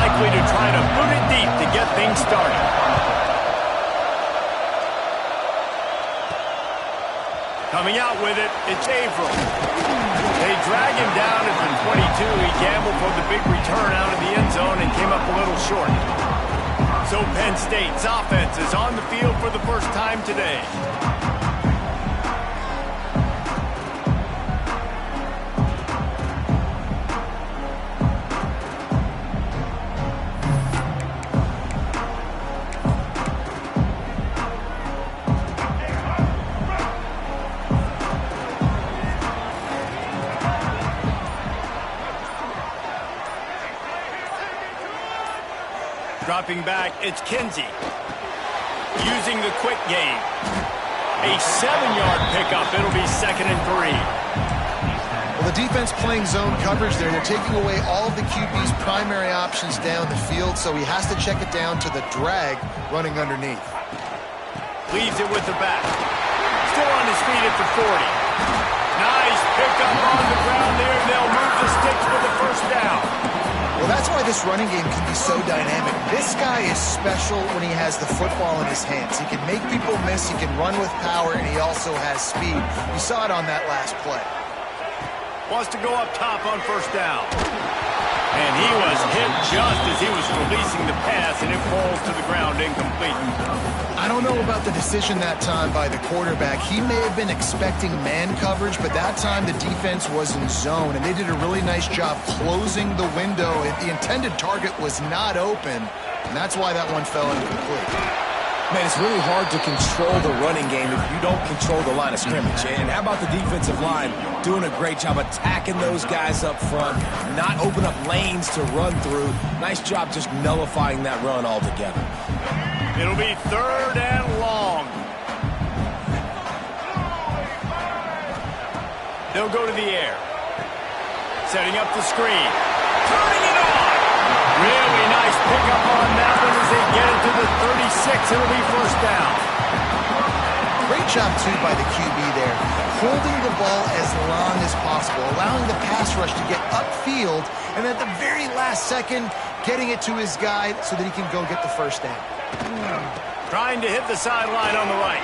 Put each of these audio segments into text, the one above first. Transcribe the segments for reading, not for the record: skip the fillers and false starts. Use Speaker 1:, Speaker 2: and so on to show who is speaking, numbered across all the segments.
Speaker 1: likely to try to boot it deep to get things started. Coming out with it, it's Averill. They drag him down at the 22. He gambled for the big return out of the end zone and came up a little short. So Penn State's offense is on the field for the first time today. Dropping back, it's Kinsey. Using the quick game. A 7-yard pickup. It'll be 2nd and 3.
Speaker 2: Well, the defense playing zone coverage there. They're taking away all of the QB's primary options down the field, so he has to check it down to the drag running underneath.
Speaker 1: Leaves it with the back. Still on his feet at the 40. Nice pickup on the ground there. They'll move the sticks for the first down.
Speaker 2: Well, that's why this running game can be so dynamic. This guy is special when he has the football in his hands. He can make people miss, he can run with power, and he also has speed. You saw it on that last play.
Speaker 1: Wants to go up top on first down. And he was hit just as he was releasing the pass, and it falls to the ground incomplete.
Speaker 2: I don't know about the decision that time by the quarterback. He may have been expecting man coverage, but that time the defense was in zone, and they did a really nice job closing the window. The intended target was not open, and that's why that one fell incomplete.
Speaker 3: Man, it's really hard to control the running game if you don't control the line of scrimmage. And how about the defensive line doing a great job attacking those guys up front, not open up lanes to run through. Nice job just nullifying that run altogether.
Speaker 1: It'll be 3rd and long. They'll go to the air. Setting up the screen. Turning it on. Really nice pickup on that one as they get it to the 36. It'll be first down.
Speaker 2: Great job, too, by the QB there. Holding the ball as long as possible, allowing the pass rush to get upfield, and at the very last second, getting it to his guy so that he can go get the first down.
Speaker 1: Trying to hit the sideline on the right.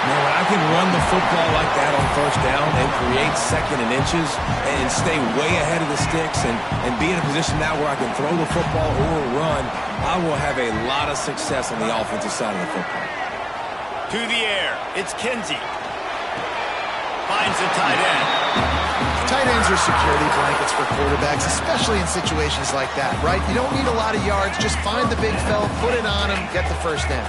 Speaker 3: Man, when I can run the football like that on first down and create 2nd and inches and stay way ahead of the sticks and be in a position now where I can throw the football or run, I will have a lot of success on the offensive side of the football.
Speaker 1: To the air, it's Kinsey. Finds the tight end.
Speaker 2: Tight ends are security blankets for quarterbacks, especially in situations like that, right? You don't need a lot of yards. Just find the big fella, put it on him, get the first down.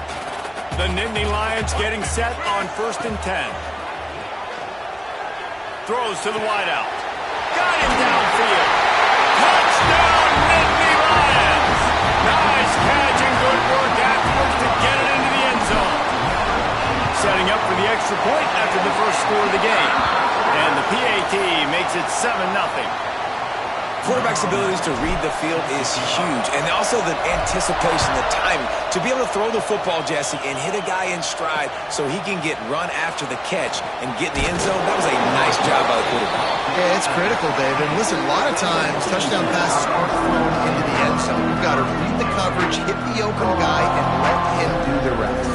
Speaker 1: The Nittany Lions getting set on 1st and 10. Throws to the wideout. Got him downfield. Touchdown, Nittany Lions! Nice catch and good work afterwards to get it into the end zone. Setting up for the extra point after the first score of the game. And the PAT makes it 7-0.
Speaker 3: Quarterback's abilities to read the field is huge, and also the anticipation, the timing. To be able to throw the football, Jesse, and hit a guy in stride so he can get run after the catch and get in the end zone, that was a nice job by the quarterback.
Speaker 2: Yeah, it's critical, David. And listen, a lot of times touchdown passes aren't thrown into the end zone. You've got to read the coverage, hit the open guy, and let him do the rest.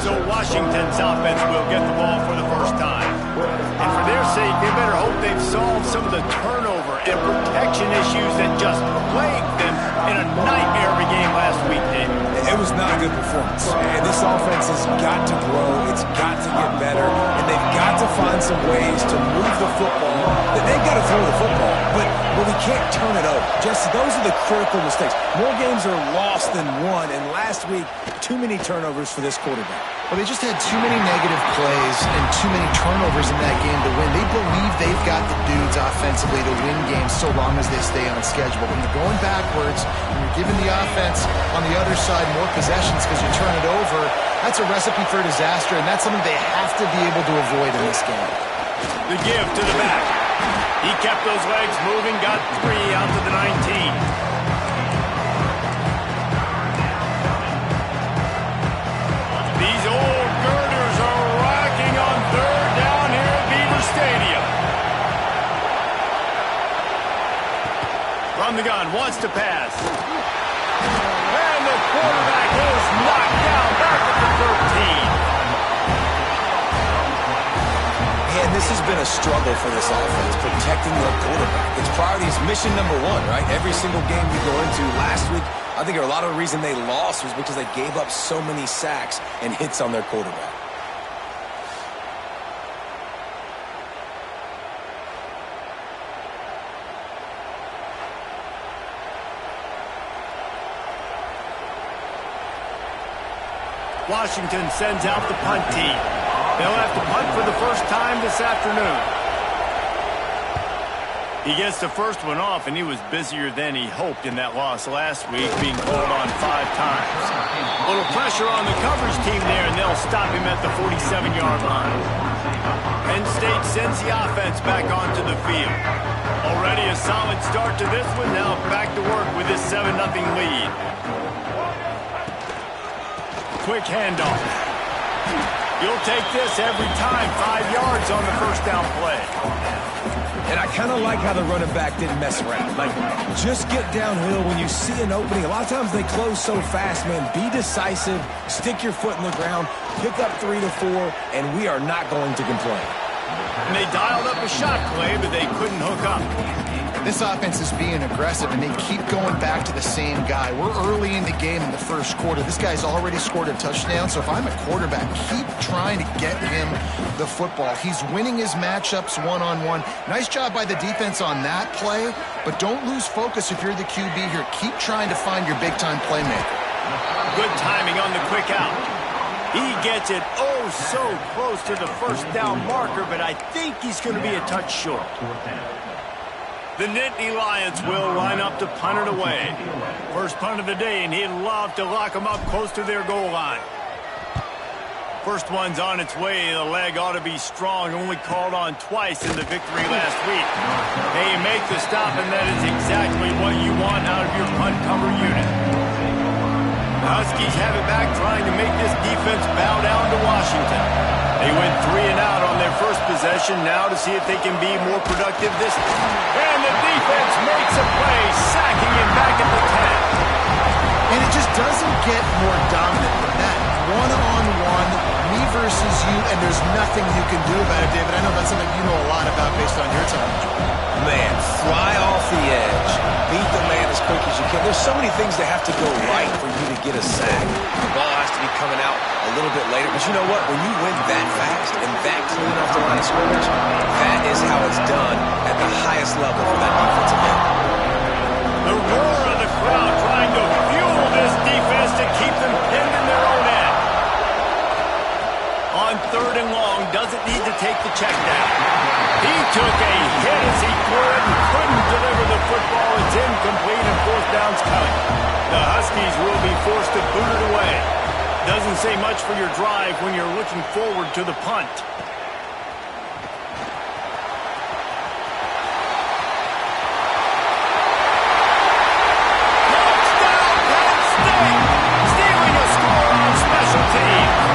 Speaker 1: So Washington's offense will get the ball for the first time. And for their sake, they better hope they've solved some of the turnover and protection issues that just plagued them in a nightmare of a game last week, Dave.
Speaker 3: It was not a good performance. And this offense has got to grow. It's got to get better. And they've got to find some ways to move the football. They've got to throw the football, but we can't turn it over. Just those are the critical mistakes. More games are lost than won, and last week, too many turnovers for this quarterback.
Speaker 2: Well, they just had too many negative plays and too many turnovers in that game to win. They believe they've got the dudes offensively to win games so long as they stay on schedule. But when you're going backwards, when you're giving the offense on the other side more possessions because you turn it over, that's a recipe for disaster, and that's something they have to be able to avoid in this game.
Speaker 1: The give to the back. He kept those legs moving, got 3 out to the 19. These old girders are rocking on 3rd down here at Beaver Stadium. From the gun, wants to pass. And the quarterback is knocked down back at the 13.
Speaker 3: And this has been a struggle for this offense, protecting their quarterback. It's priorities mission number one, right? Every single game you go into. Last week, I think a lot of the reason they lost was because they gave up so many sacks and hits on their quarterback.
Speaker 1: Washington sends out the punt team. They'll have to punt for the first time this afternoon. He gets the first one off, and he was busier than he hoped in that loss last week, being called on 5 times. A little pressure on the coverage team there, and they'll stop him at the 47-yard line. Penn State sends the offense back onto the field. Already a solid start to this one. Now back to work with this 7-0 lead. Quick handoff. You'll take this every time. 5 yards on the first down play.
Speaker 3: And I kind of like how the running back didn't mess around. Like, just get downhill when you see an opening. A lot of times they close so fast, man. Be decisive. Stick your foot in the ground. Pick up 3 to 4, and we are not going to complain.
Speaker 1: And they dialed up a shot play, but they couldn't hook up.
Speaker 2: This offense is being aggressive, and they keep going back to the same guy. We're early in the game in the first quarter. This guy's already scored a touchdown, so if I'm a quarterback, keep trying to get him the football. He's winning his matchups one-on-one. Nice job by the defense on that play, but don't lose focus if you're the QB here. Keep trying to find your big-time playmaker.
Speaker 1: Good timing on the quick out. He gets it oh so close to the first down marker, but I think he's going to be a touch short. The Nittany Lions will line up to punt it away. First punt of the day, and he'd love to lock them up close to their goal line. First one's on its way. The leg ought to be strong. Only called on twice in the victory last week. They make the stop, and that is exactly what you want out of your punt cover unit. The Huskies have it back, trying to make this defense bow down to Washington. They went 3 and out on their first possession. Now to see if they can be more productive this time. And the defense makes a play, sacking him back at the 10.
Speaker 2: And it just doesn't get more dominant than that. One-on-one, me versus you, and there's nothing you can do about it, David. I know that's something you know a lot about based on your time.
Speaker 3: Man, fly off the edge. Beat the man as quick as you can. There's so many things that have to go right for you to get a sack. The ball has to be coming out a little bit later. But you know what? When you win that fast and that clean off the line of scrimmage, that is how it's done at the highest level for that defensive end.
Speaker 1: The roar of the crowd trying to fuel this defense to keep them pinned in their own end. On 3rd and long, doesn't need to take the check down. He took a hit as he threw it and couldn't deliver the football. It's incomplete and 4th down's coming. The Huskies will be forced to boot it away. Doesn't say much for your drive when you're looking forward to the punt. Touchdown, Penn State! Stealing a score on special teams.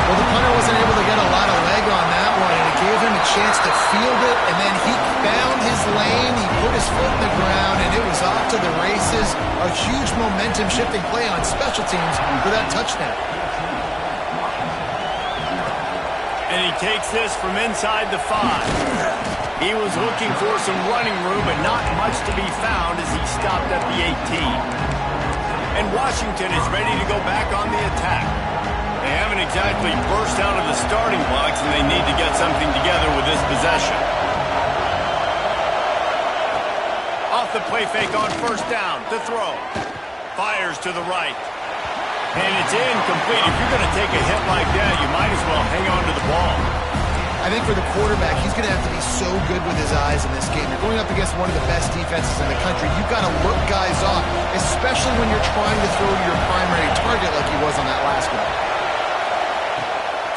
Speaker 2: Well, the punter wasn't able to get a lot of leg on that one, and it gave him a chance to field it, and then he found his lane, he put his foot in the ground, and it was off to the races. A huge momentum-shifting play on special teams for that touchdown.
Speaker 1: And he takes this from inside the 5. He was looking for some running room, but not much to be found as he stopped at the 18. And Washington is ready to go back on the attack. They haven't exactly burst out of the starting blocks, and they need to get something together with this possession. Off the play fake on 1st down, to throw. Fires to the right. And it's incomplete. If you're going to take a hit like that, you might as well hang on to the ball.
Speaker 2: I think for the quarterback, he's going to have to be so good with his eyes in this game. You're going up against one of the best defenses in the country. You've got to look guys off, especially when you're trying to throw to your primary target like he was on that last one.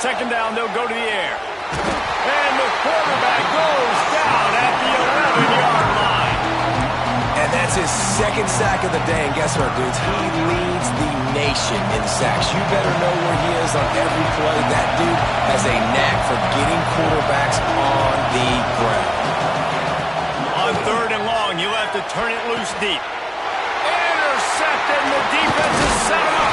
Speaker 1: 2nd down, they'll go to the air. And the quarterback goes down at the 11-yard line.
Speaker 3: And that's his 2nd sack of the day. And guess what, dudes? He leads the nation in sacks. You better know where he is on every play. That dude has a knack for getting quarterbacks on the ground.
Speaker 1: On 3rd and long, you'll have have to turn it loose deep. Intercepted, and the defense is set him up.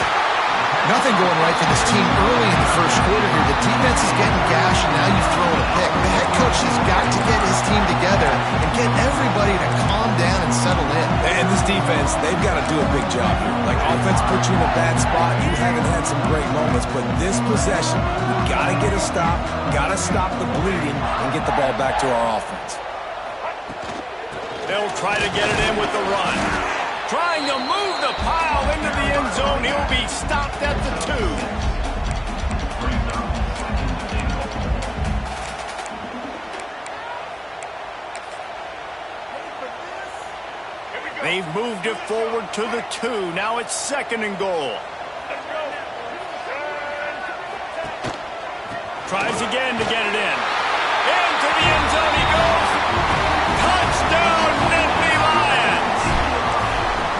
Speaker 2: Nothing going right for this team early in the first quarter here. The defense is getting gashed, and now you've thrown a pick. The head coach has got to get his team together and get everybody to calm down and settle in.
Speaker 3: And this defense, they've got to do a big job here. Like, offense put you in a bad spot. You haven't had some great moments, but this possession, we got to get a stop, got to stop the bleeding, and get the ball back to our offense.
Speaker 1: They'll try to get it in with the run. Trying to move the pile into the end zone. He'll be stopped at the 2. They've moved it forward to the 2. Now it's 2nd and goal. Tries again to get it in. Into the end zone he goes. Touchdown, Nittany Lions!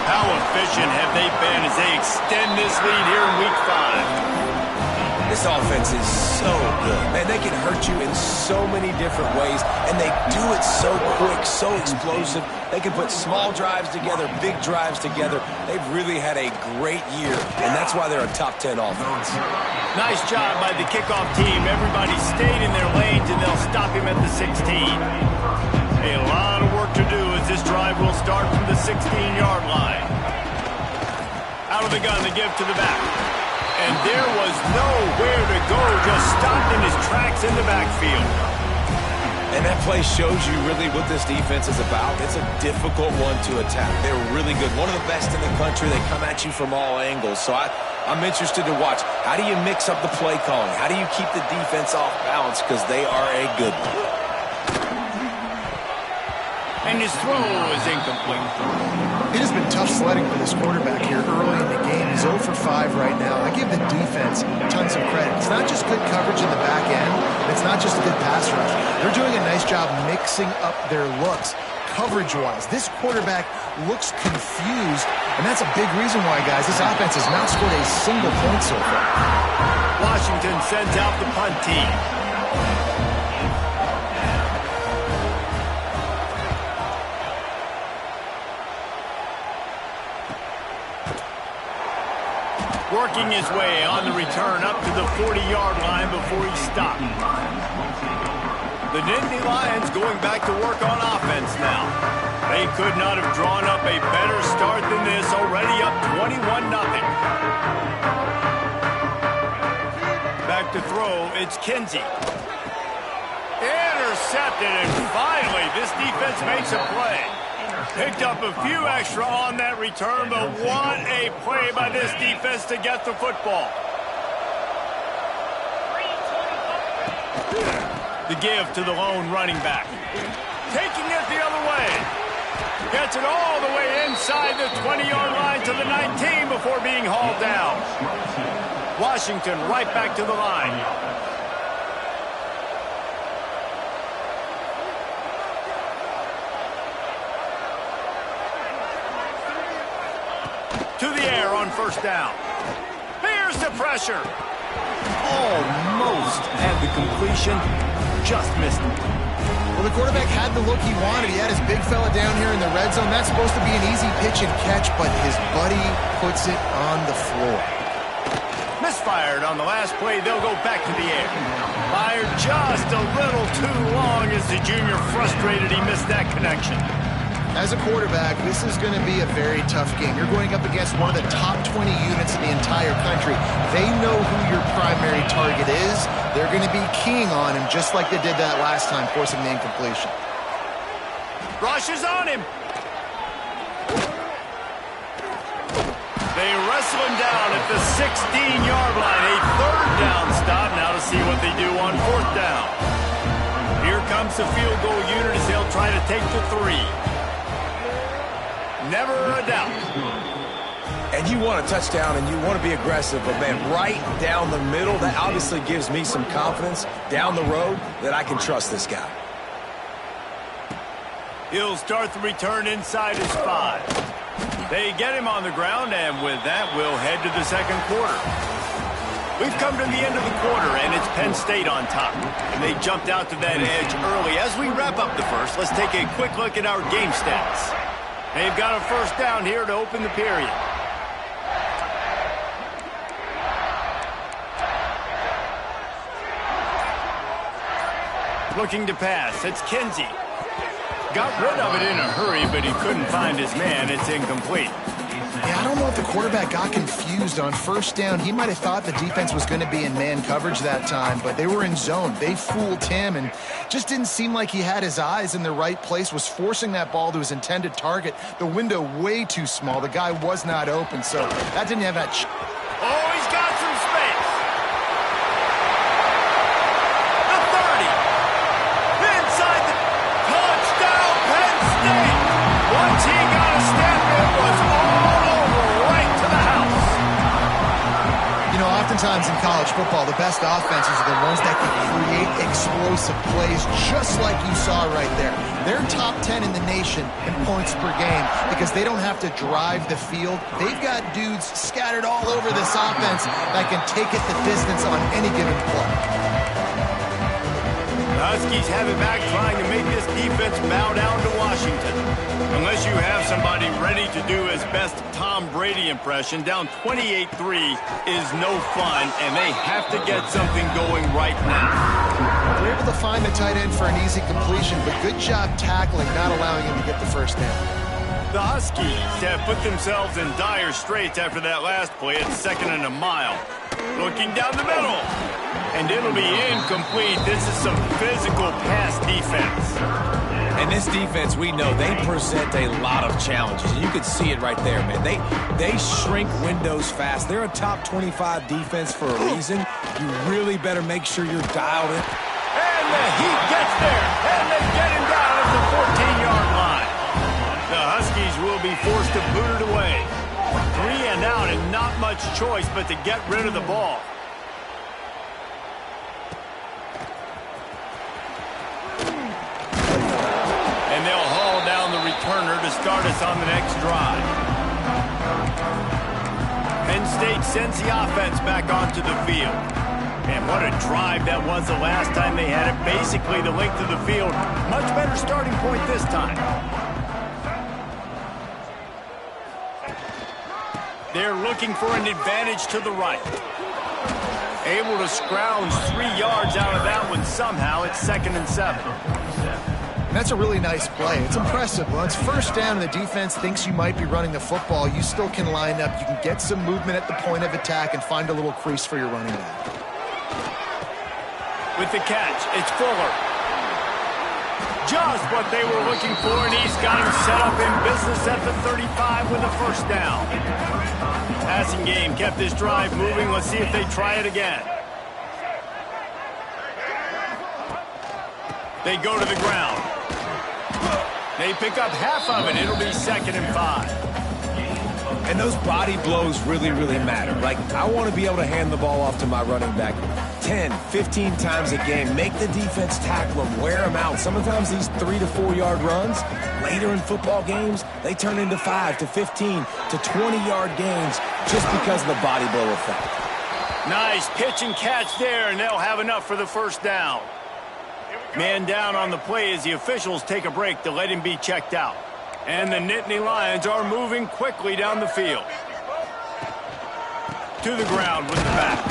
Speaker 1: How efficient have they been as they extend this lead here in Week 5?
Speaker 3: This offense is so good. Man, they can hurt you in so many different ways, and they do it so quick, so explosive. They can put small drives together, big drives together. They've really had a great year, and that's why they're a top 10 offense.
Speaker 1: Nice job by the kickoff team. Everybody stayed in their lanes, and they'll stop him at the 16. A lot of work to do as this drive will start from the 16-yard line. Out of the gun, the give to the back. And there was nowhere to go, just stopped in his tracks in the backfield.
Speaker 3: And that play shows you really what this defense is about. It's a difficult one to attack. They're really good. One of the best in the country. They come at you from all angles. So I'm interested to watch. How do you mix up the play calling? How do you keep the defense off balance? Because they are a good one.
Speaker 1: And his throw is incomplete.
Speaker 2: It has been tough sledding for this quarterback here early in the game. He's 0 for 5 right now. I give the defense tons of credit. It's not just good coverage in the back end. It's not just a good pass rush. They're doing a nice job mixing up their looks. Coverage-wise, this quarterback looks confused, and that's a big reason why, guys, this offense has not scored a single point so far.
Speaker 1: Washington sends out the punt team. Working his way on the return up to the 40-yard line before he stopped. The Nittany Lions going back to work on offense now. They could not have drawn up a better start than this, already up 21-0. Back to throw, it's Kinsey. Intercepted, and finally this defense makes a play. Picked up a few extra on that return, but what a play by this defense to get the football. The give to the lone running back. Taking it the other way. Gets it all the way inside the 20-yard line to the 19 before being hauled down. Washington right back to the line. To the air on first down. Here's the pressure. Almost had the completion. Just missed it.
Speaker 2: Well, the quarterback had the look he wanted. He had his big fella down here in the red zone. That's supposed to be an easy pitch and catch, but his buddy puts it on the floor.
Speaker 1: Misfired on the last play. They'll go back to the air. Fired just a little too long as the junior frustrated he missed that connection.
Speaker 2: As a quarterback, this is going to be a very tough game. You're going up against one of the top 20 units in the entire country. They know who your primary target is. They're going to be keying on him just like they did that last time, forcing the incompletion.
Speaker 1: Rush is on him. They wrestle him down at the 16-yard line. A third down stop. Now to see what they do on fourth down. Here comes the field goal unit as they'll try to take the 3. Never a doubt.
Speaker 3: And you want a touchdown and you want to be aggressive, but man, right down the middle, that obviously gives me some confidence down the road that I can trust this guy.
Speaker 1: He'll start the return inside his 5. They get him on the ground, and with that, we'll head to the second quarter. We've come to the end of the quarter, and it's Penn State on top. And they jumped out to that edge early. As we wrap up the first, let's take a quick look at our game stats. They've got a first down here to open the period. Looking to pass. It's Kinsey. Got rid of it in a hurry, but he couldn't find his man. It's incomplete.
Speaker 2: Yeah, I don't know if the quarterback got confused on first down. He might have thought the defense was going to be in man coverage that time, but they were in zone. They fooled him and just didn't seem like he had his eyes in the right place, was forcing that ball to his intended target. The window way too small. The guy was not open, so that didn't have that...
Speaker 1: Oh, he's got some space. The 30. Inside the touchdown, Penn State. Once he got a step, it was all over, right to the house.
Speaker 2: You know, oftentimes in college football, the best offenses are the ones that can create explosive plays, just like you saw right there. They're top 10 in the nation in points per game because they don't have to drive the field. They've got dudes scattered all over this offense that can take it the distance on any given play.
Speaker 1: The Huskies have it back, trying to make this defense bow down to Washington. Unless you have somebody ready to do his best Tom Brady impression, down 28-3 is no fun, and they have to get something going right now.
Speaker 2: They're able to find the tight end for an easy completion, but good job tackling, not allowing him to get the first down.
Speaker 1: The Huskies have put themselves in dire straits after that last play at 2nd and a mile. Looking down the middle. And it'll be incomplete. This is some physical pass defense.
Speaker 3: And this defense, we know, they present a lot of challenges. You could see it right there, man. They shrink windows fast. They're a top 25 defense for a reason. You really better make sure you're dialed in.
Speaker 1: And the Heat gets there. And they get him down at the 14-yard line. The Huskies will be forced to boot it away. 3 and out and not much choice but to get rid of the ball. And they'll haul down the returner to start us on the next drive. Penn State sends the offense back onto the field. And what a drive that was the last time they had it. Basically the length of the field. Much better starting point this time. They're looking for an advantage to the right. Able to scrounge 3 yards out of that one somehow. It's 2nd and 7.
Speaker 2: That's a really nice play. It's impressive. When it's first down and the defense thinks you might be running the football, you still can line up. You can get some movement at the point of attack and find a little crease for your running back.
Speaker 1: With the catch, it's Fuller. Just what they were looking for, and he's got him set up in business at the 35 with a first down. Passing game kept this drive moving. Let's see if they try it again. They go to the ground. They pick up half of it. It'll be 2nd and 5.
Speaker 3: And those body blows really, really matter. Like, I want to be able to hand the ball off to my running back 10, 15 times a game. Make the defense tackle them, wear them out. Sometimes these 3 to 4 yard runs, later in football games, they turn into 5 to 15 to 20-yard gains just because of the body blow effect.
Speaker 1: Nice pitch and catch there, and they'll have enough for the first down. Man down on the play as the officials take a break to let him be checked out. And the Nittany Lions are moving quickly down the field. To the ground with the back.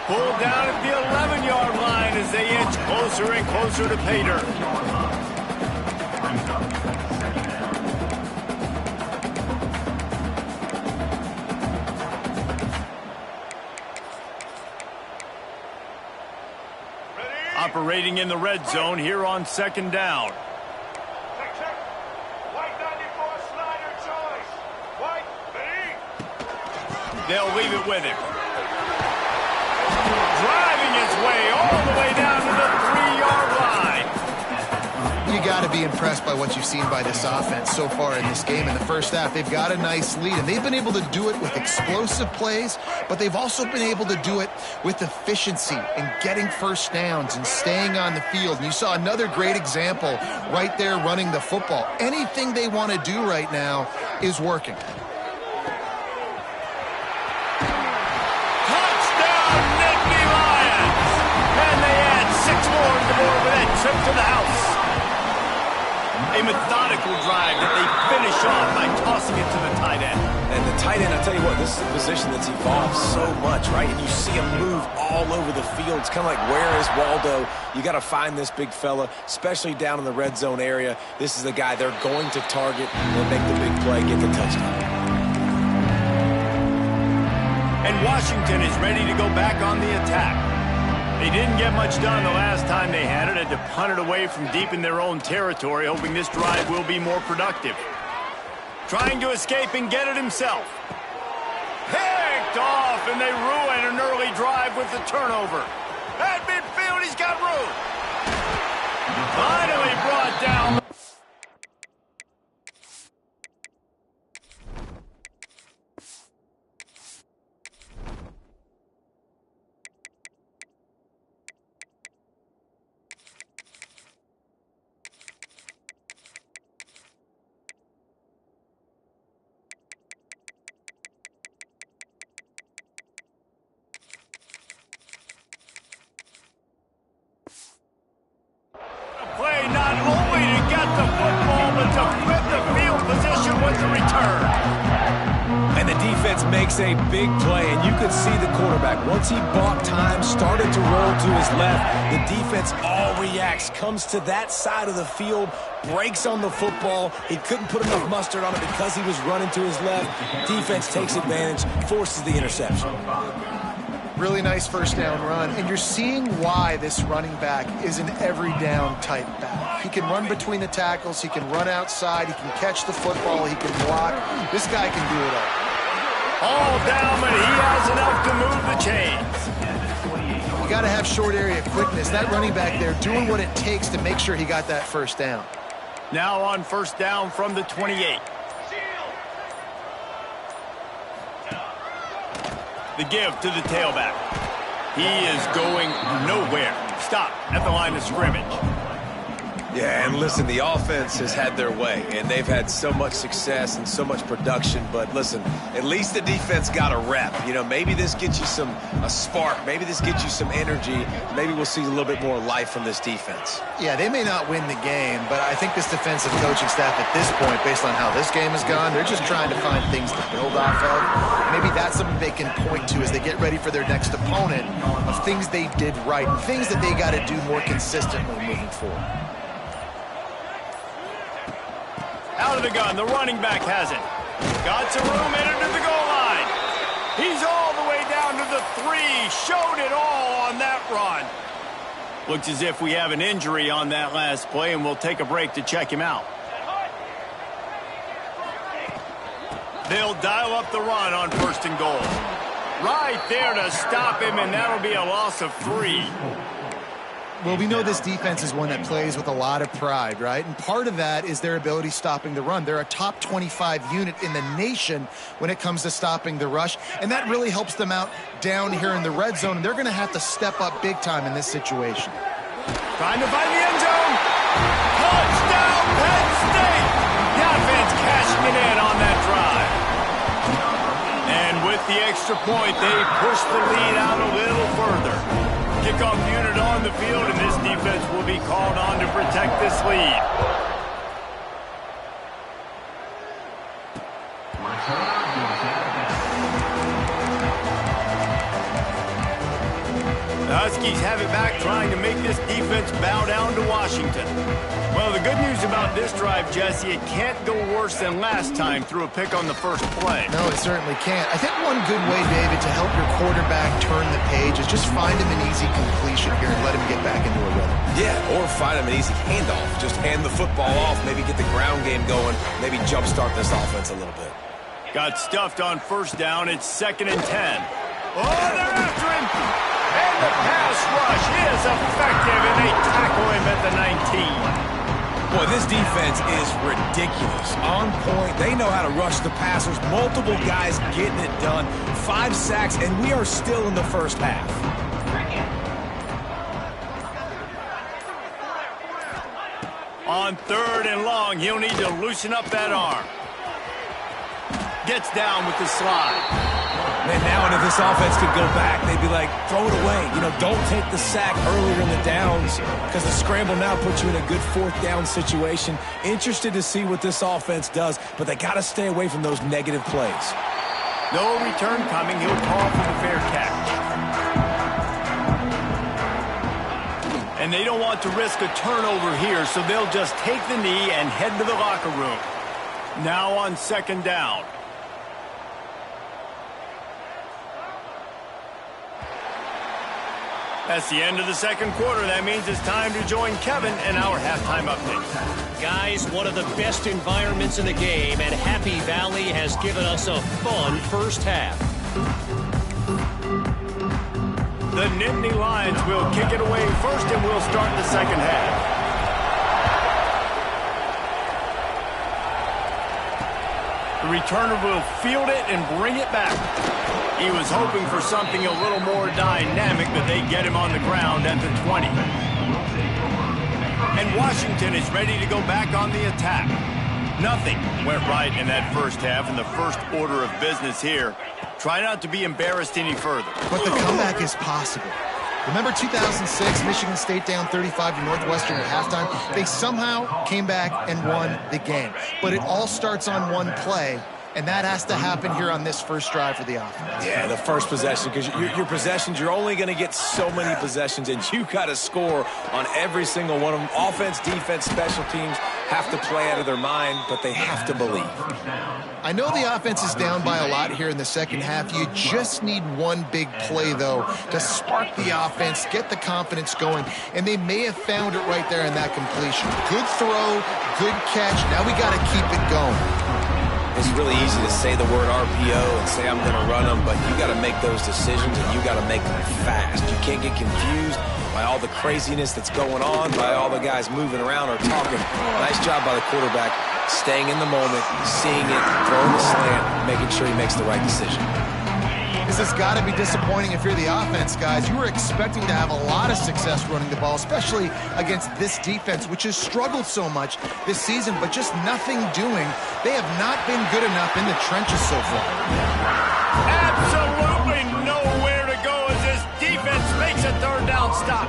Speaker 1: Pulled down at the 11-yard line as they inch closer and closer to pay dirt. Operating in the red zone here on 2nd down. They'll leave it with him. Driving his way all the way down to the 3-yard line.
Speaker 2: You got to be impressed by what you've seen by this offense so far in this game. In the first half, they've got a nice lead, and they've been able to do it with explosive plays, but they've also been able to do it with efficiency and getting first downs and staying on the field. And you saw another great example right there running the football. Anything they want to do right now is working.
Speaker 1: Trip to the house. A methodical drive that they finish off passing it to the tight end.
Speaker 3: And the tight end, I'll tell you what, this is a position that's evolved so much, right? And you see him move all over the field. It's kind of like, where is Waldo? You got to find this big fella, especially down in the red zone area. This is the guy they're going to target and make the big play, get the touchdown.
Speaker 1: And Washington is ready to go back on the attack. They didn't get much done the last time they had it. Had to punt it away from deep in their own territory, hoping this drive will be more productive. Trying to escape and get it himself. Picked off, and they ruin an early drive with the turnover. At midfield, he's got room. Finally brought down. Play not only to get the football, but to flip the field position with the return.
Speaker 3: And the defense makes a big play, and you can see the quarterback. Once he bought time, started to roll to his left, the defense all reacts, comes to that side of the field, breaks on the football. He couldn't put enough mustard on it because he was running to his left. Defense takes advantage, forces the interception.
Speaker 2: Really nice first down run, and you're seeing why this running back is an every down type back. He can run between the tackles, he can run outside, he can catch the football, he can block. This guy can do it all.
Speaker 1: All down, but he has enough to move the chains.
Speaker 2: You got to have short area quickness. That running back there doing what it takes to make sure he got that first down.
Speaker 1: Now on first down from the 28. The give to the tailback. He is going nowhere. Stop at the line of scrimmage.
Speaker 3: Yeah, and listen, the offense has had their way, and they've had so much success and so much production. But listen, at least the defense got a rep. You know, maybe this gets you a spark. Maybe this gets you some energy. Maybe we'll see a little bit more life from this defense.
Speaker 2: Yeah, they may not win the game, but I think this defensive coaching staff at this point, based on how this game has gone, they're just trying to find things to build off of. Maybe that's something they can point to as they get ready for their next opponent, of things they did right and things that they got to do more consistently moving forward.
Speaker 1: Out of the gun, the running back has it. Got some room, entered to the goal line. He's all the way down to the 3. Showed it all on that run. Looks as if we have an injury on that last play, and we'll take a break to check him out. They'll dial up the run on first and goal. Right there to stop him, and that'll be a loss of 3.
Speaker 2: Well, we know this defense is one that plays with a lot of pride, right? And part of that is their ability stopping the run. They're a top 25 unit in the nation when it comes to stopping the rush, and that really helps them out down here in the red zone, and they're going to have to step up big time in this situation.
Speaker 1: Trying to find the end zone. Touchdown, Penn State! The offense cashing it in on that drive. And with the extra point, they push the lead out a little further. Kickoff unit on the field, and this defense will be called on to protect this lead. The Huskies have it back, trying to make this defense bow down to Washington. Well, the good news about this drive, Jesse, it can't go worse than last time through a pick on the first play.
Speaker 2: No, it certainly can't. I think one good way, David, to help your quarterback turn the page is just find him an easy completion here and let him get back into a rhythm.
Speaker 3: Yeah, or find him an easy handoff. Just hand the football off, maybe get the ground game going, maybe jumpstart this offense a little bit.
Speaker 1: Got stuffed on first down. It's 2nd and 10. Oh, they're after him. And the pass rush is effective, and they tackle him at the 19.
Speaker 3: Boy, this defense is ridiculous. On point. They know how to rush the passers. Multiple guys getting it done. 5 sacks, and we are still in the first half.
Speaker 1: On 3rd and long, he'll need to loosen up that arm. Gets down with the slide.
Speaker 3: Man, now and if this offense could go back, they'd be like, throw it away. You know, don't take the sack earlier in the downs because the scramble now puts you in a good fourth down situation. Interested to see what this offense does, but they got to stay away from those negative plays.
Speaker 1: No return coming. He'll call for the fair catch. And they don't want to risk a turnover here, so they'll just take the knee and head to the locker room. Now on second down. That's the end of the second quarter. That means it's time to join Kevin in our halftime update.
Speaker 4: Guys, one of the best environments in the game, and Happy Valley has given us a fun first half.
Speaker 1: The Nittany Lions will kick it away first, and we'll start the second half. The returner will field it and bring it back. He was hoping for something a little more dynamic, but they get him on the ground at the 20. And Washington is ready to go back on the attack. Nothing went right in that first half, and the first order of business here. Try not to be embarrassed any further.
Speaker 2: But the comeback is possible. Remember 2006, Michigan State down 35 to Northwestern at halftime? They somehow came back and won the game. But it all starts on one play, and that has to happen here on this first drive for the offense.
Speaker 3: Yeah, the first possession, because your possessions, you're only going to get so many possessions, and you got to score on every single one of them. Offense, defense, special teams have to play out of their mind, but they have to believe.
Speaker 2: I know the offense is down by a lot here in the second half. You just need one big play, though, to spark the offense, get the confidence going, and they may have found it right there in that completion. Good throw, good catch. Now we got to keep it going.
Speaker 3: It's really easy to say the word RPO and say I'm going to run them, but you got to make those decisions, and you got to make them fast. You can't get confused by all the craziness that's going on, by all the guys moving around or talking. Nice job by the quarterback, staying in the moment, seeing it, throwing the slant, making sure he makes the right decision.
Speaker 2: This has got to be disappointing if you're the offense, guys. You were expecting to have a lot of success running the ball, especially against this defense, which has struggled so much this season, but just nothing doing. They have not been good enough in the trenches so far.
Speaker 1: Absolutely nowhere to go as this defense makes a third down stop.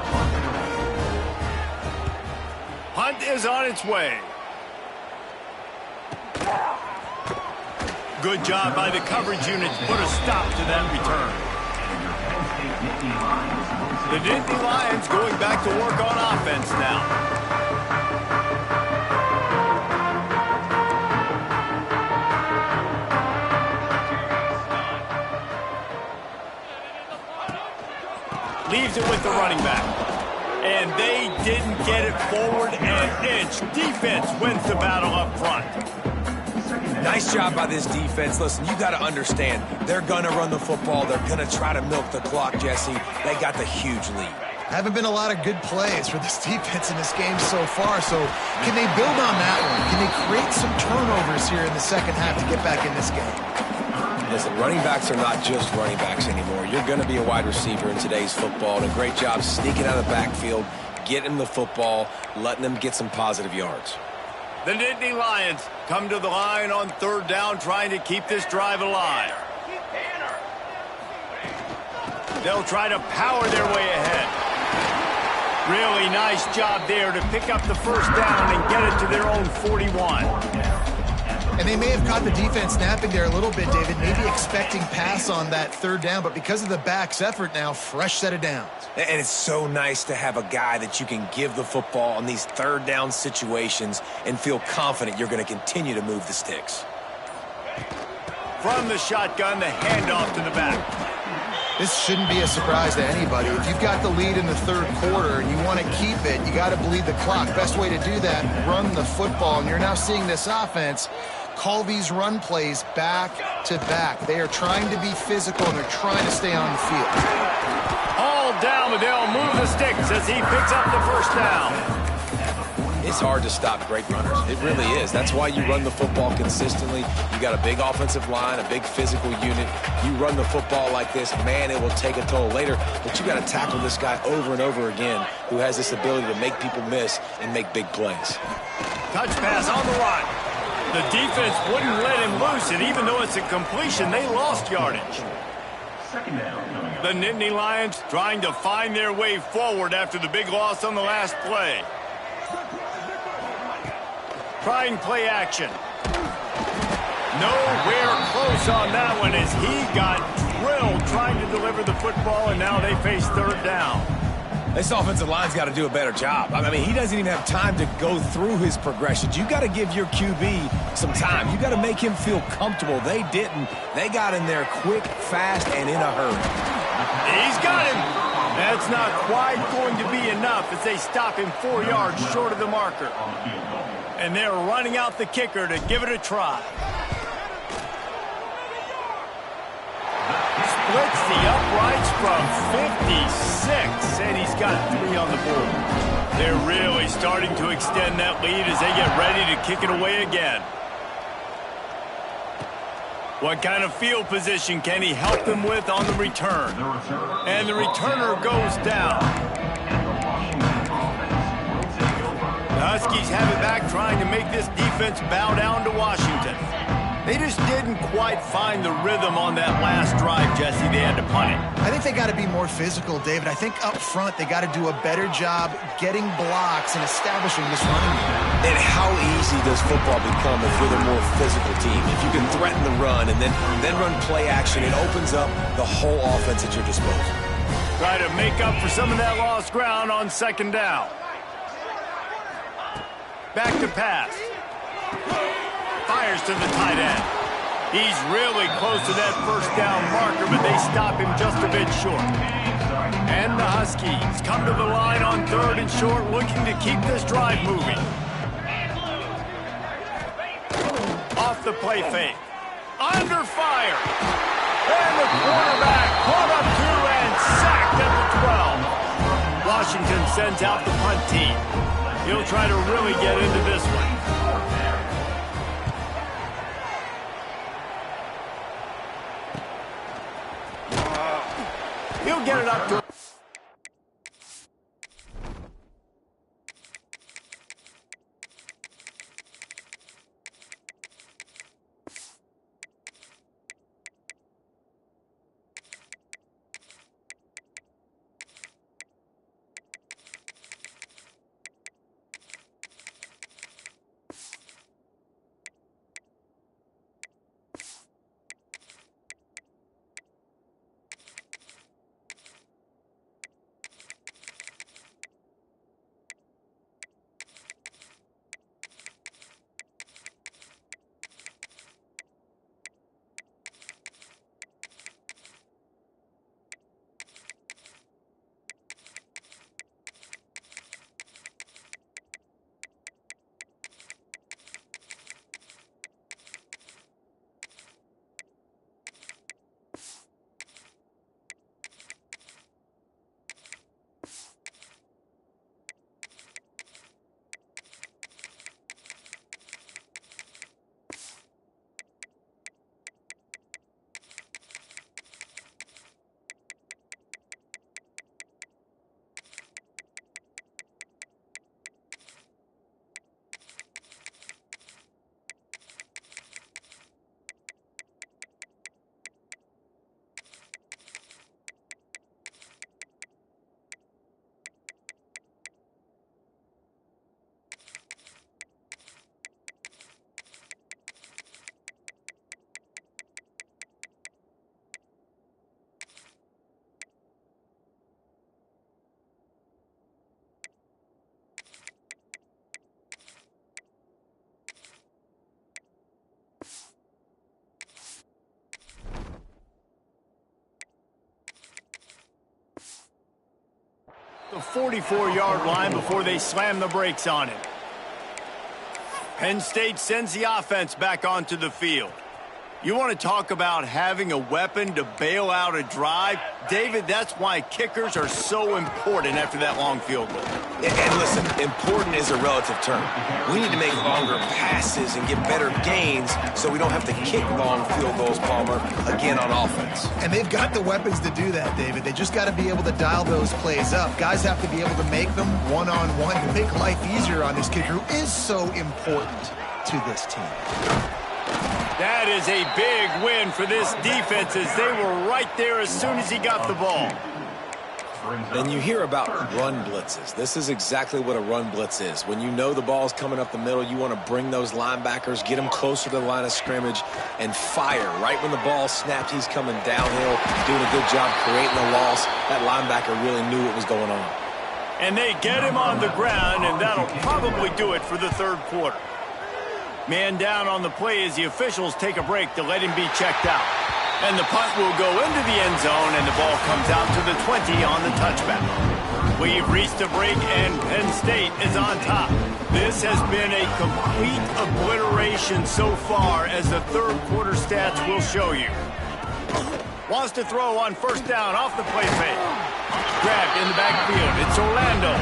Speaker 1: Hunt is on its way. Good job by the coverage unit to put a stop to that return. The Nittany Lions going back to work on offense now. Leaves it with the running back. And they didn't get it forward an inch. Defense wins the battle up front.
Speaker 3: Nice job by this defense. Listen, you got to understand, they're going to run the football. They're going to try to milk the clock, Jesse. They got the huge lead.
Speaker 2: Haven't been a lot of good plays for this defense in this game so far, so can they build on that one? Can they create some turnovers here in the second half to get back in this game?
Speaker 3: Listen, running backs are not just running backs anymore. You're going to be a wide receiver in today's football, and a great job sneaking out of the backfield, getting the football, letting them get some positive yards.
Speaker 1: The Nittany Lions come to the line on third down, trying to keep this drive alive. They'll try to power their way ahead. Really nice job there to pick up the first down and get it to their own 41.
Speaker 2: And they may have caught the defense napping there a little bit, David, maybe expecting pass on that third down, but because of the back's effort now, fresh set of downs.
Speaker 3: And it's so nice to have a guy that you can give the football on these third down situations and feel confident you're going to continue to move the sticks.
Speaker 1: From the shotgun, the handoff to the back.
Speaker 2: This shouldn't be a surprise to anybody. If you've got the lead in the third quarter and you want to keep it, you got to bleed the clock. Best way to do that, run the football. And you're now seeing this offense call these run plays back to back. They are trying to be physical, and they're trying to stay on the field.
Speaker 1: All down, but they'll move the sticks as he picks up the first down.
Speaker 3: It's hard to stop great runners. It really is. That's why you run the football consistently. You got a big offensive line, a big physical unit. You run the football like this, man, it will take a toll later. But you got to tackle this guy over and over again who has this ability to make people miss and make big plays.
Speaker 1: Touch pass on the run. The defense wouldn't let him loose, and even though it's a completion, they lost yardage. The Nittany Lions trying to find their way forward after the big loss on the last play. Trying play action. Nowhere close on that one as he got drilled trying to deliver the football, and now they face third down.
Speaker 3: This offensive line's got to do a better job. I mean, he doesn't even have time to go through his progressions. You got to give your QB some time. You got to make him feel comfortable. They didn't. They got in there quick, fast, and in a hurry.
Speaker 1: He's got him. That's not quite going to be enough as they stop him 4 yards short of the marker. And they're running out the kicker to give it a try. Splits the uprights from 56, and he's got 3 on the board. They're really starting to extend that lead as they get ready to kick it away again. What kind of field position can he help them with on the return? And the returner goes down. The Huskies have it back, trying to make this defense bow down to Washington. They just didn't quite find the rhythm on that last drive, Jesse. They had to punt it.
Speaker 2: I think they got to be more physical, David. I think up front they got to do a better job getting blocks and establishing this running game.
Speaker 3: And how easy does football become if you're the more physical team? If you can threaten the run and then run play action, it opens up the whole offense at your disposal.
Speaker 1: Try to make up for some of that lost ground on second down. Back to pass. Fires to the tight end. He's really close to that first down marker, but they stop him just a bit short. And the Huskies come to the line on 3rd and short, looking to keep this drive moving. Off the play fake. Under fire. And the quarterback caught up to and sacked at the 12. Washington sends out the punt team. He'll try to really get into this one. He'll get it up to... The 44-yard line before they slam the brakes on him. Penn State sends the offense back onto the field. You want to talk about having a weapon to bail out a drive? David, that's why kickers are so important after that long field goal.
Speaker 3: And listen, important is a relative term. We need to make longer passes and get better gains so we don't have to kick long field goals, Palmer, again on offense.
Speaker 2: And they've got the weapons to do that, David. They just got to be able to dial those plays up. Guys have to be able to make them one-on-one to make life easier on this kicker who is so important to this team.
Speaker 1: That is a big win for this defense as they were right there as soon as he got the ball.
Speaker 3: And you hear about run blitzes. This is exactly what a run blitz is. When you know the ball's coming up the middle, you want to bring those linebackers, get them closer to the line of scrimmage, and fire. Right when the ball snapped, he's coming downhill, doing a good job creating a loss. That linebacker really knew what was going on.
Speaker 1: And they get him on the ground, and that'll probably do it for the third quarter. Man down on the play as the officials take a break to let him be checked out. And the punt will go into the end zone, and the ball comes out to the 20 on the touchback. We've reached a break, and Penn State is on top. This has been a complete obliteration so far, as the third quarter stats will show you. Wants to throw on first down off the play fake. Grabbed in the backfield. It's Orlando.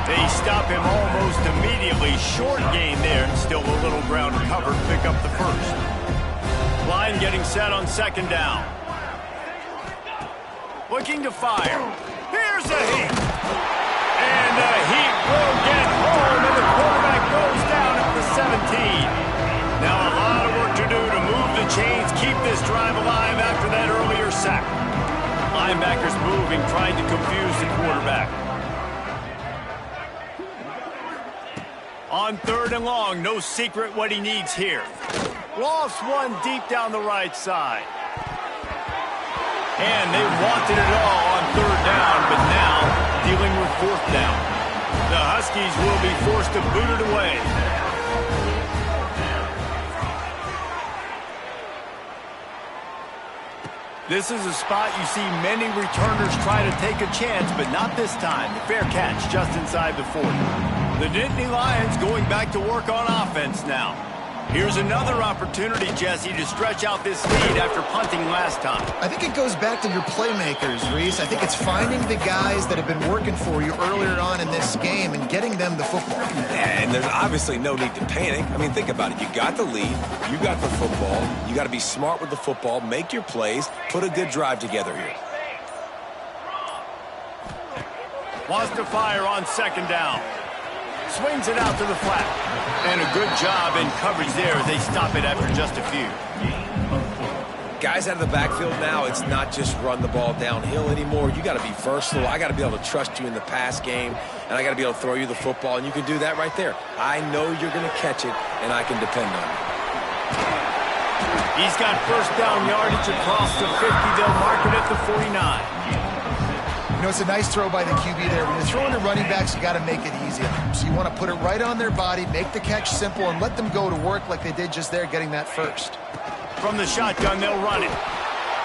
Speaker 1: They stop him almost immediately. Short gain there. Still a little ground cover. Pick up the first. Line getting set on second down. Looking to fire. Here's a heat. And the heat will get home, and the quarterback goes down at the 17. Now a lot of work to do to move the chains, keep this drive alive after that earlier sack. Linebackers moving, trying to confuse the quarterback. On third and long, no secret what he needs here. Lost one deep down the right side. And they wanted it all on third down, but now dealing with fourth down. The Huskies will be forced to boot it away. This is a spot you see many returners try to take a chance, but not this time. The fair catch just inside the 40. The Nittany Lions going back to work on offense now. Here's another opportunity, Jesse, to stretch out this lead after punting last time.
Speaker 2: I think it goes back to your playmakers, Reese. I think it's finding the guys that have been working for you earlier on in this game and getting them the football.
Speaker 3: And there's obviously no need to panic. I mean, think about it. You got the lead. You got the football. You got to be smart with the football. Make your plays. Put a good drive together here.
Speaker 1: Wants to fire on second down. Swings it out to the flat. And a good job in coverage there as they stop it after just a few.
Speaker 3: Guys out of the backfield now, it's not just run the ball downhill anymore. You got to be versatile. I got to be able to trust you in the pass game, and I got to be able to throw you the football, and you can do that right there. I know you're going to catch it, and I can depend on it.
Speaker 1: He's got first down yardage across the 50. They'll mark it at the 49.
Speaker 2: You know, it's a nice throw by the QB there. When you're throwing to running backs, you got to make it easy on them. So you want to put it right on their body, make the catch simple, and let them go to work like they did just there, getting that first.
Speaker 1: From the shotgun, they'll run it.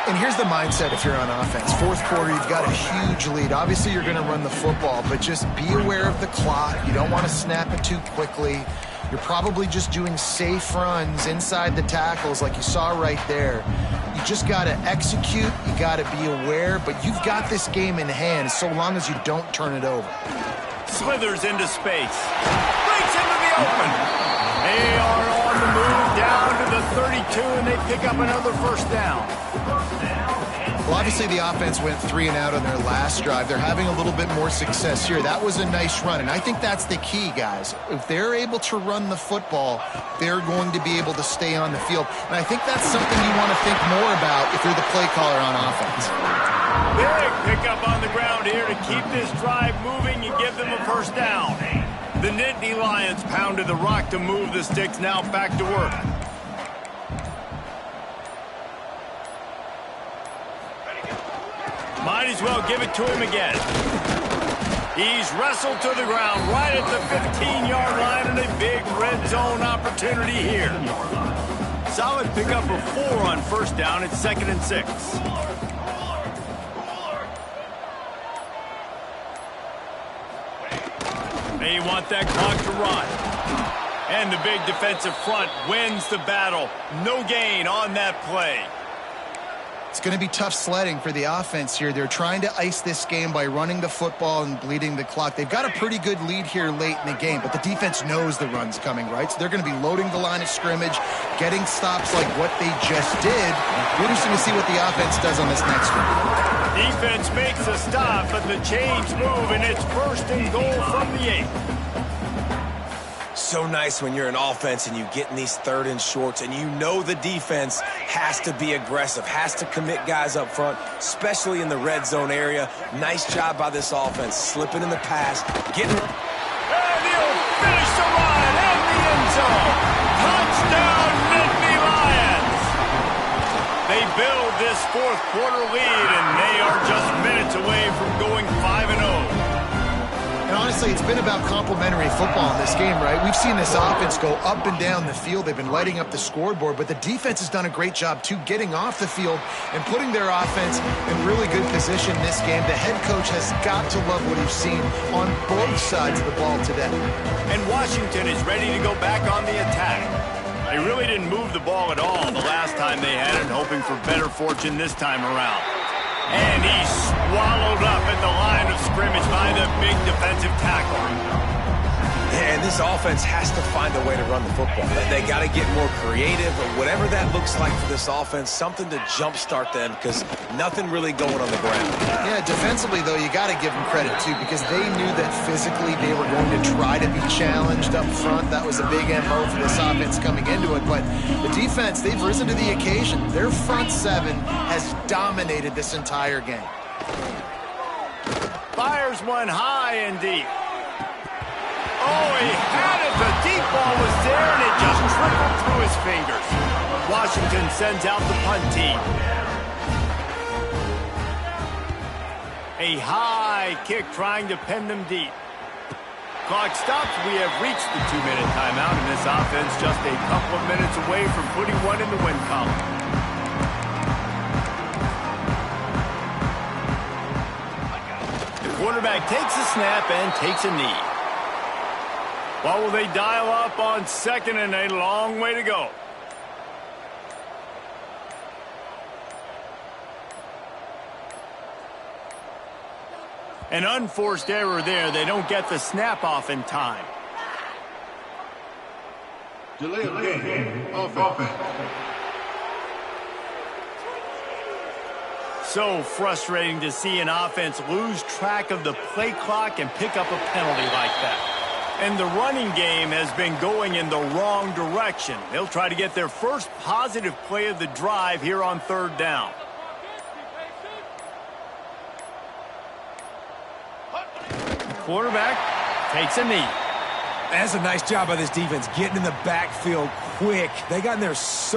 Speaker 2: And here's the mindset if you're on offense. Fourth quarter, you've got a huge lead. Obviously, you're going to run the football, but just be aware of the clock. You don't want to snap it too quickly. You're probably just doing safe runs inside the tackles like you saw right there. You just got to execute. You got to be aware, but you've got this game in hand so long as you don't turn it over.
Speaker 1: Slithers into space. Breaks into the open. They are on the move down to the 32, and they pick up another first down.
Speaker 2: Well, obviously the offense went 3 and out on their last drive. They're having a little bit more success here. That was a nice run, and I think that's the key, guys. If they're able to run the football, they're going to be able to stay on the field. And I think that's something you want to think more about if you're the play caller on offense.
Speaker 1: Big pickup on the ground here to keep this drive moving and give them a first down. The Nittany Lions pounded the rock to move the sticks, now back to work. Might as well give it to him again. He's wrestled to the ground right at the 15-yard line, and a big red zone opportunity here. Solid pickup of 4 on first down. It's 2nd and 6. They want that clock to run. And the big defensive front wins the battle. No gain on that play.
Speaker 2: It's going to be tough sledding for the offense here. They're trying to ice this game by running the football and bleeding the clock. They've got a pretty good lead here late in the game, but the defense knows the run's coming, right? So they're going to be loading the line of scrimmage, getting stops like what they just did. Interesting to see what the offense does on this next one.
Speaker 1: Defense makes a stop, but the chains move, and it's 1st and goal from the 8.
Speaker 3: so nice when you're an offense and you get in these 3rd and shorts and you know the defense has to be aggressive, has to commit guys up front, especially in the red zone area. Nice job by this offense, slipping in the pass, getting...
Speaker 1: And he'll finish the run in the end zone. Touchdown, Nittany Lions. They build this 4th quarter lead, and they are just minutes away from going 5-0.
Speaker 2: And honestly, it's been about complementary football in this game, right? We've seen this offense go up and down the field. They've been lighting up the scoreboard, but the defense has done a great job, too, getting off the field and putting their offense in really good position in this game. The head coach has got to love what he's seen on both sides of the ball today.
Speaker 1: And Washington is ready to go back on the attack. They really didn't move the ball at all the last time they had it, hoping for better fortune this time around. And he's swallowed up at the line of scrimmage by the big defensive tackle.
Speaker 3: And this offense has to find a way to run the football. They got to get more creative, or whatever that looks like for this offense, something to jumpstart them, because nothing really going on the ground.
Speaker 2: Yeah, defensively, though, you got to give them credit, too, because they knew that physically they were going to try to be challenged up front. That was a big MO for this offense coming into it. But the defense, they've risen to the occasion. Their front 7 has dominated this entire game.
Speaker 1: Fires one high and deep. Oh, he had it. The deep ball was there, and it just trickled through his fingers. Washington sends out the punt team. A high kick trying to pen them deep. Clock stops. We have reached the 2-minute timeout, and this offense just a couple of minutes away from putting one in the win column. The quarterback takes a snap and takes a knee. What will they dial up on 2nd and a long way to go? An unforced error there. They don't get the snap off in time.
Speaker 5: Delay of game. Offense.
Speaker 1: So frustrating to see an offense lose track of the play clock and pick up a penalty like that. And the running game has been going in the wrong direction. They'll try to get their first positive play of the drive here on 3rd down. The quarterback takes a knee.
Speaker 3: That's a nice job by this defense, getting in the backfield quick. They got in there so